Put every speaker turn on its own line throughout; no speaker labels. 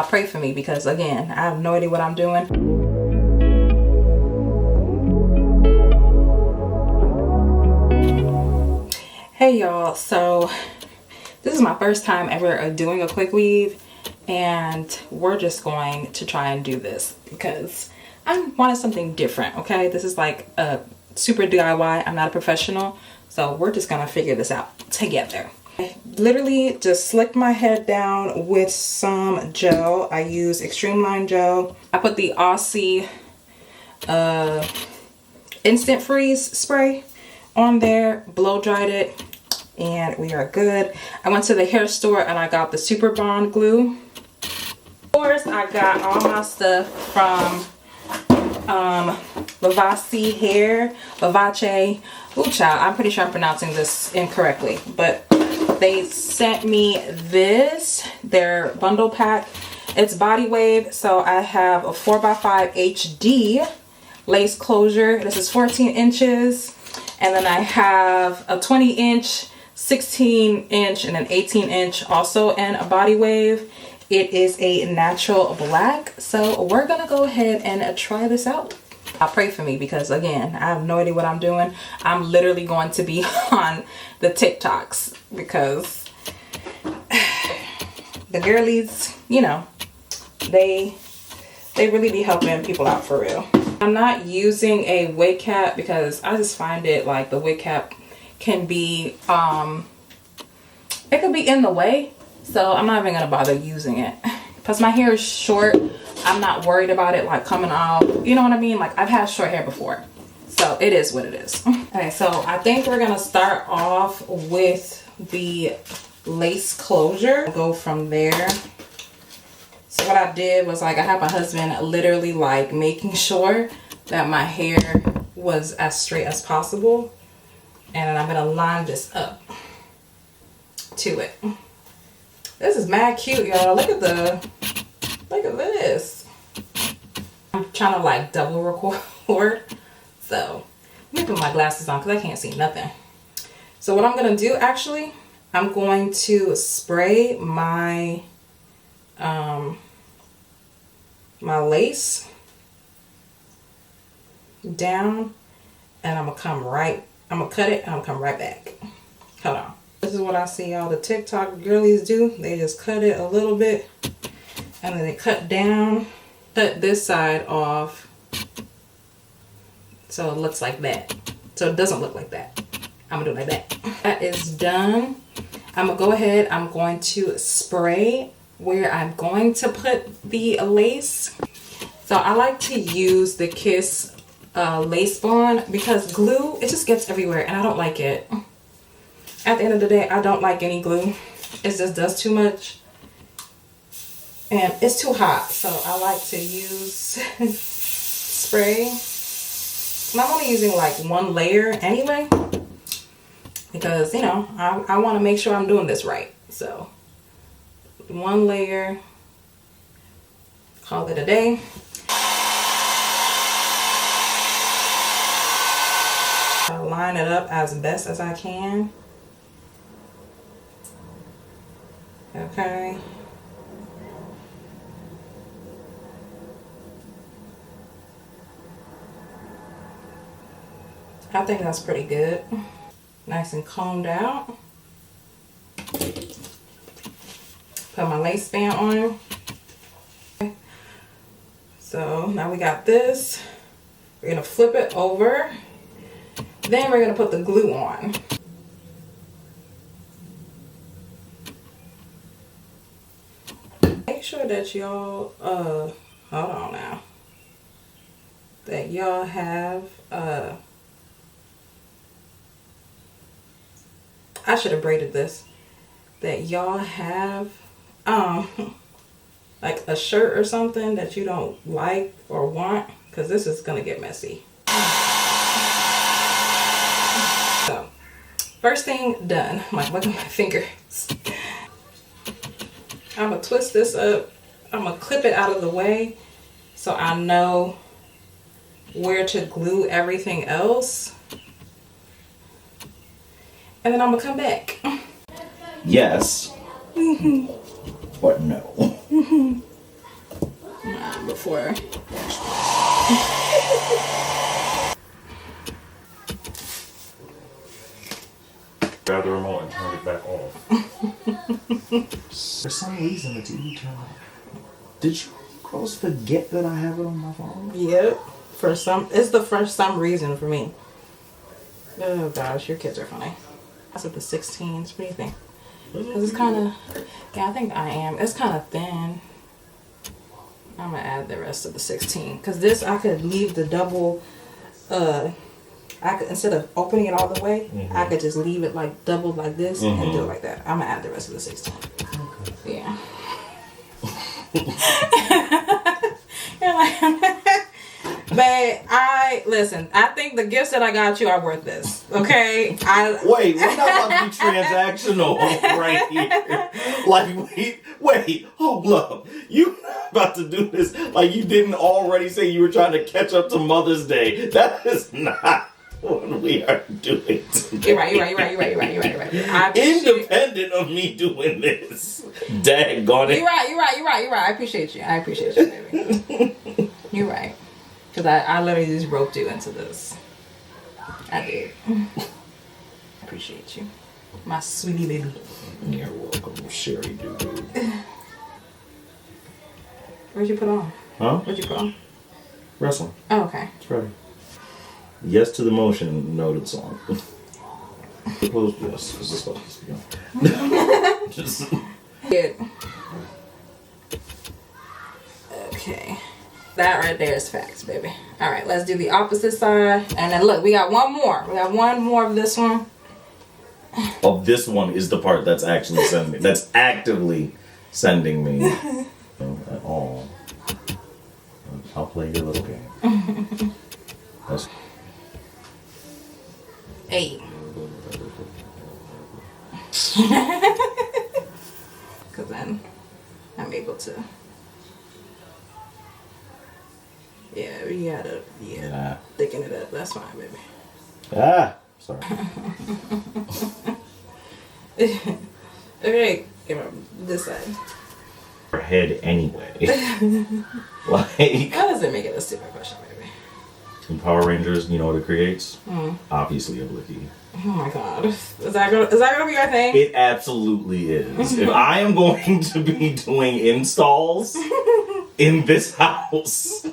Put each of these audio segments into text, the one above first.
Pray for me because again, I have no idea what I'm doing. Hey y'all, so this is my first time ever doing a quick weave, and we're just going to try and do this because I wanted something different. Okay, this is like a super DIY. I'm not a professional, so we're just gonna figure this out together. I literally just slicked my head down with some gel. I use Extreme Line gel. I put the Aussie instant freeze spray on there, blow dried it, and we are good. I went to the hair store and I got the Super Bond glue. Of course, I got all my stuff from Vivace hair, Vivace. Ooh, child, I'm pretty sure I'm pronouncing this incorrectly, but they sent me this, their bundle pack. It's body wave, so I have a 4x5 HD lace closure. This is 14 inches, and then I have a 20 inch, 16 inch, and an 18 inch also in a body wave. It is a natural black, so we're gonna go ahead and try this out. Pray for me because again, I have no idea what I'm doing. I'm literally going to be on the TikToks because the girlies, you know, they really be helping people out for real. I'm not using a wig cap because I just find it like the wig cap can be it could be in the way, so I'm not even gonna bother using it because my hair is short. I'm not worried about it like coming off, you know what I mean? Like I've had short hair before, so it is what it is. Okay, so I think we're gonna start off with the lace closure, go from there. So what I did was like I had my husband literally like making sure that my hair was as straight as possible, and I'm gonna line this up to it. This is mad cute, y'all. Look at this. I'm trying to like double record, so let me put my glasses on because I can't see nothing. So what I'm gonna do, actually, I'm going to spray my my lace down, and I'm gonna cut it and I'm gonna come right back. Hold on. This is what I see all the TikTok girlies do. They just cut it a little bit and then they cut down, cut this side off so it looks like that. So it doesn't look like that. I'm gonna do it like that. That is done. I'm gonna go ahead, I'm going to spray where I'm going to put the lace. So I like to use the Kiss lace bond because glue, it just gets everywhere and I don't like it. At the end of the day, I don't like any glue. It just does too much and it's too hot, so I like to use spray. And I'm only using like one layer anyway because, you know, I want to make sure I'm doing this right. So one layer, call it a day. I line it up as best as I can. Okay. I think that's pretty good. Nice and combed out. Put my lace band on. Okay. So now we got this. We're gonna flip it over. Then we're gonna put the glue on. Make sure that y'all, hold on now. That y'all have, I should have braided this. That y'all have, like a shirt or something that you don't like or want, because this is gonna get messy. So, first thing done. Like, look at my fingers. I'm gonna twist this up. I'm gonna clip it out of the way so I know where to glue everything else. And then I'm gonna come back.
Yes. But no.
before.
Grab the remote and turn it back off. For some reason, the TV turned off. Did you girls forget that I have it on my phone?
Yep. For some reason for me. Oh gosh, your kids are funny. I said the 16s. What do you think? It's kind of, yeah, I think I am. It's kind of thin. I'm gonna add the rest of the 16 because this I could leave the double. I could, instead of opening it all the way, I could just leave it like double like this and do it like that. I'm gonna add the rest of the 16. Okay. Yeah. You're like, but listen. I think the gifts that I got you are worth this. Okay.
Wait, we're not about to be transactional right here. Like, wait, hold up. You about to do this like you didn't already say you were trying to catch up to Mother's Day. That is not what we are doing today.
You're right.
Independent of me doing this. Daggone it.
You're right. I appreciate you, baby. You're right. Because I literally just roped you into this. I did. I appreciate you. My sweetie baby.
You're welcome, Sherry dude.
Where'd you put on?
Huh?
What'd you put on?
Wrestling.
Oh, okay.
It's ready. Yes to the motion, noted song. Close, yes. This is supposed to be on. Just.
Good. Okay. That right there is facts, baby. All right, let's do the opposite side. And then look, we got one more. We got one more of this one.
Oh, this one is the part that's actually sending. That's actively sending me at all. I'll play your little game. That's.
Hey. Because then I'm able to. Yeah, we gotta, thicken it up. That's fine, baby.
Sorry.
Okay, give me this side.
Her head anyway. Like.
How does it make it a stupid question, baby?
In Power Rangers, you know what it creates? Obviously a blicky.
Oh my god. Is that gonna be our thing?
It absolutely is. If I am going to be doing installs in this house,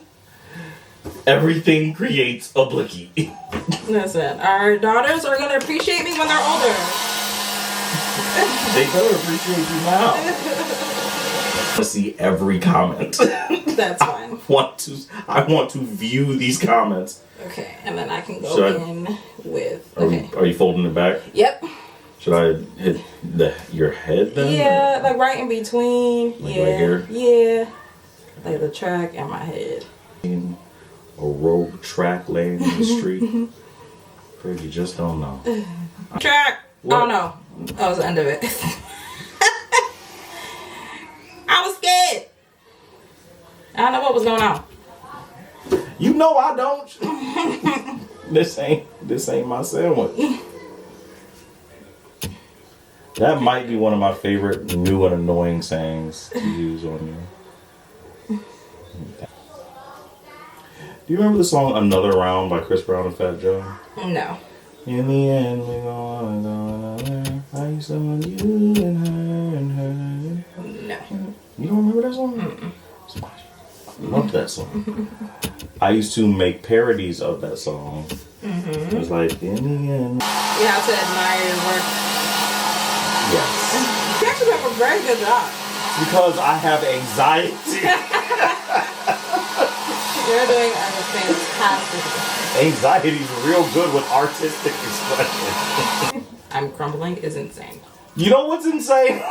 everything creates a blicky.
Listen, our daughters are gonna appreciate me when they're older.
They better appreciate you now. I see every comment.
That's fine.
I want to view these comments.
Okay, and then I can go in with. Okay.
Are you folding it back?
Yep.
Should I hit your head then?
Yeah, like right in between.
Like right here?
Yeah. Like the track and my head.
A rogue track laying in the street. Craig, you just don't know.
Track!
What?
Oh no. That was the end of it. I was scared. I don't know what was going on.
You know I don't. This ain't my sandwich. That might be one of my favorite new and annoying sayings to use on you. Do you remember the song Another Round by Chris Brown and Fat Joe?
No.
In the end, we're gonna go another. I used to want you and her.
No.
You don't remember that song? I love that song. I used to make parodies of that song. It was like, in the end.
You have to admire your work.
Yes.
You actually have a very good job.
Because I have anxiety.
You're doing a fantastic job.
Anxiety's real good with artistic expression.
I'm crumbling is insane.
You know what's insane?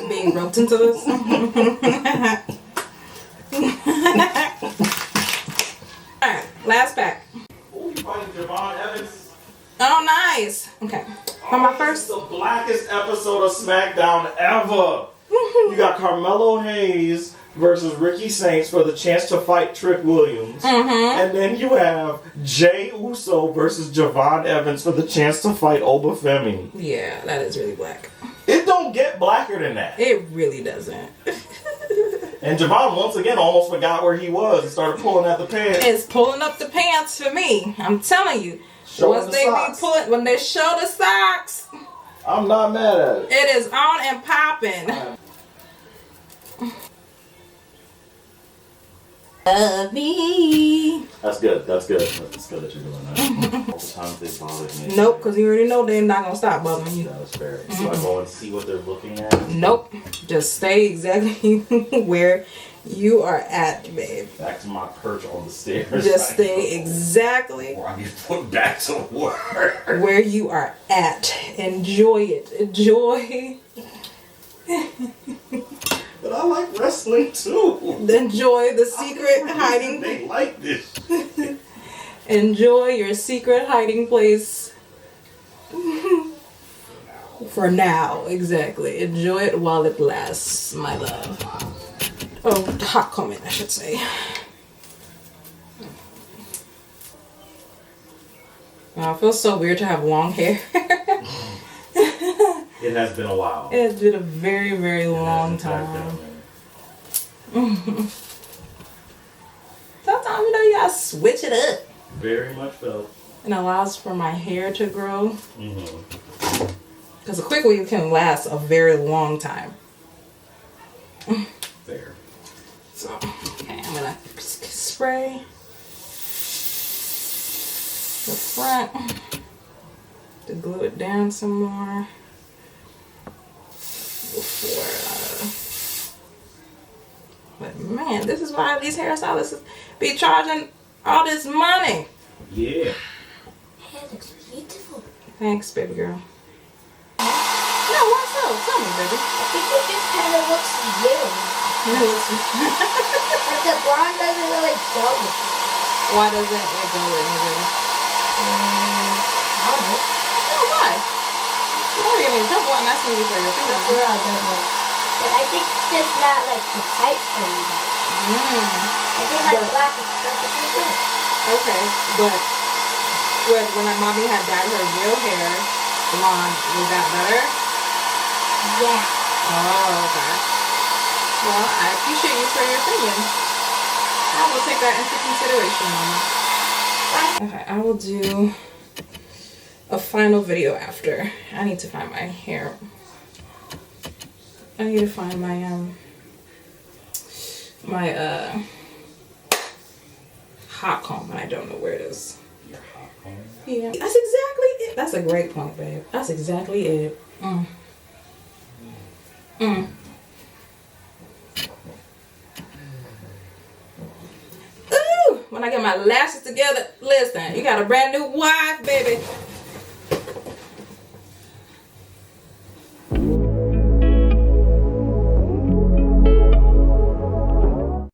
Being roped into this. Alright, last pack.
Oh, you fighting Javon Evans?
Oh, nice. Okay. For my first.
It's the blackest episode of SmackDown ever. You got Carmelo Hayes versus Ricky Saints for the chance to fight Trick Williams. And then you have Jay Uso versus Javon Evans for the chance to fight Obafemi.
Yeah, that is really black.
It don't get blacker than that.
It really doesn't.
And Javon once again almost forgot where he was and started pulling at the pants.
It's pulling up the pants for me. I'm telling you.
Showing the socks.
When they show the socks,
I'm not mad at it.
it is on and popping. Love me.
That's good. That's good. That's good that you're doing that. All the times they bothered me.
Nope, because you already know they're not going to stop bothering you.
That's fair. So I go and see what they're looking at?
Nope. Just stay exactly where you are at, babe.
Back to my perch on the stairs.
Just stay exactly
or I get put back to work.
where you are at. Enjoy it. Enjoy.
But I like wrestling too.
Enjoy the secret hiding.
They like this.
Enjoy your secret hiding place. For now, exactly. Enjoy it while it lasts, my love. Oh, hot combing, I should say. Wow, it feels so weird to have long hair.
It has been a while.
It has been a very, very long time. Sometimes, you know, you gotta switch it up.
Very much so.
It allows for my hair to grow. Because a quick weave can last a very long time.
Fair.
So, okay, I'm gonna spray the front to glue it down some more before. But man, this is why these hairstylists be charging all this money.
Yeah.
Hair looks beautiful.
Thanks, baby girl. No, why so? Tell me, baby.
I think it just kind of looks weird. Like the blonde doesn't really go with it.
Why doesn't it go with me, baby?
I don't know.
No, why? You don't get me in trouble. I'm asking you for your
I'm
opinion.
sure I don't know. But I think it's just not like the type for you. I think like black is perfectly good.
Okay, but when my mommy had dyed her real hair blonde, was that better?
Yeah.
Oh, okay. Well, I appreciate you for your opinion. I will take that into consideration, Mama. Okay, I will do a final video after. I need to find my hair. I need to find my hot comb, and I don't know where it is.
Your hot comb?
Yeah, that's exactly it. That's a great point, babe. That's exactly it. Ooh, when I get my lashes together, listen, you got a brand new wife, baby.